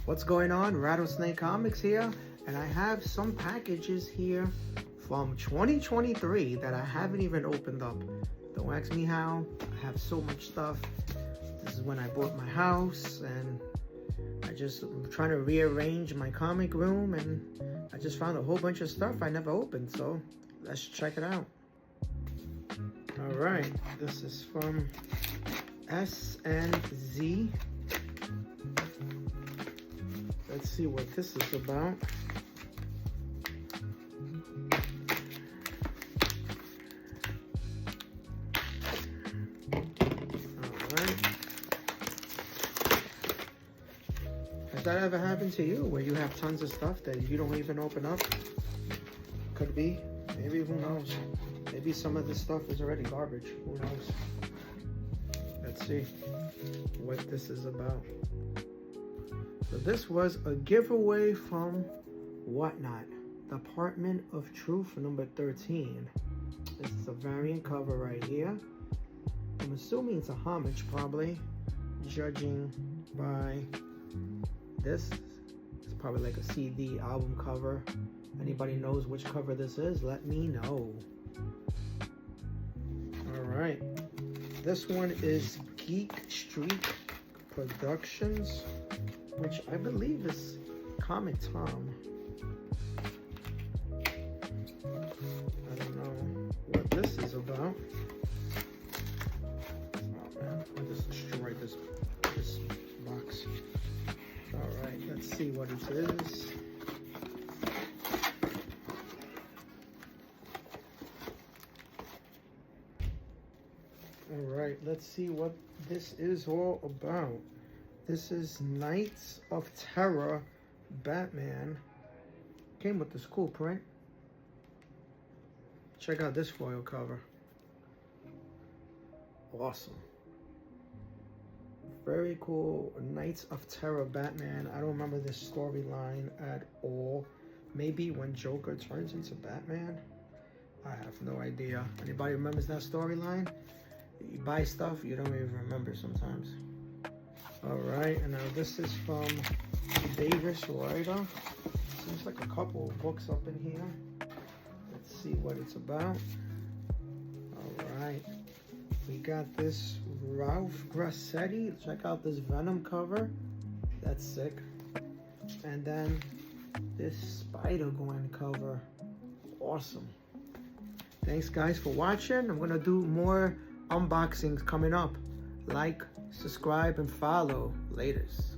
What's going on? Rattlesnake Comics here, and I have some packages here from 2023 that I haven't even opened up. Don't ask me how. I have so much stuff. This is when I bought my house, and I'm trying to rearrange my comic room, and I just found a whole bunch of stuff I never opened, so let's check it out. All right, this is from S&Z. Let's see what this is about. Alright. Has that ever happened to you, where you have tons of stuff that you don't even open up? Could be. Maybe, who knows? Maybe some of this stuff is already garbage. Who knows? Let's see what this is about. So this was a giveaway from Whatnot, Department of Truth number 13. This is a variant cover right here. I'm assuming it's a homage, probably, judging by this. It's probably like a CD album cover. Anybody knows which cover this is, let me know. All right, this one is Geek Street Productions, which I believe is Comic Tom. I don't know what this is about. Oh man, I just destroyed this box. Alright, let's see what it is. Alright, let's see what this is all about. This is Knights of Terror Batman. Came with this cool print. Check out this foil cover. Awesome. Very cool. Knights of Terror Batman. I don't remember this storyline at all. Maybe when Joker turns into Batman? I have no idea. Anybody remembers that storyline? You buy stuff you don't even remember sometimes. Alright, and now this is from Davis Ryder. Seems like a couple of books up in here. Let's see what it's about. Alright, we got this Ralph Grassetti. Check out this Venom cover. That's sick. And then this Spider-Gwen cover. Awesome. Thanks guys for watching. I'm gonna do more unboxings coming up. Like, subscribe, and follow. Laters.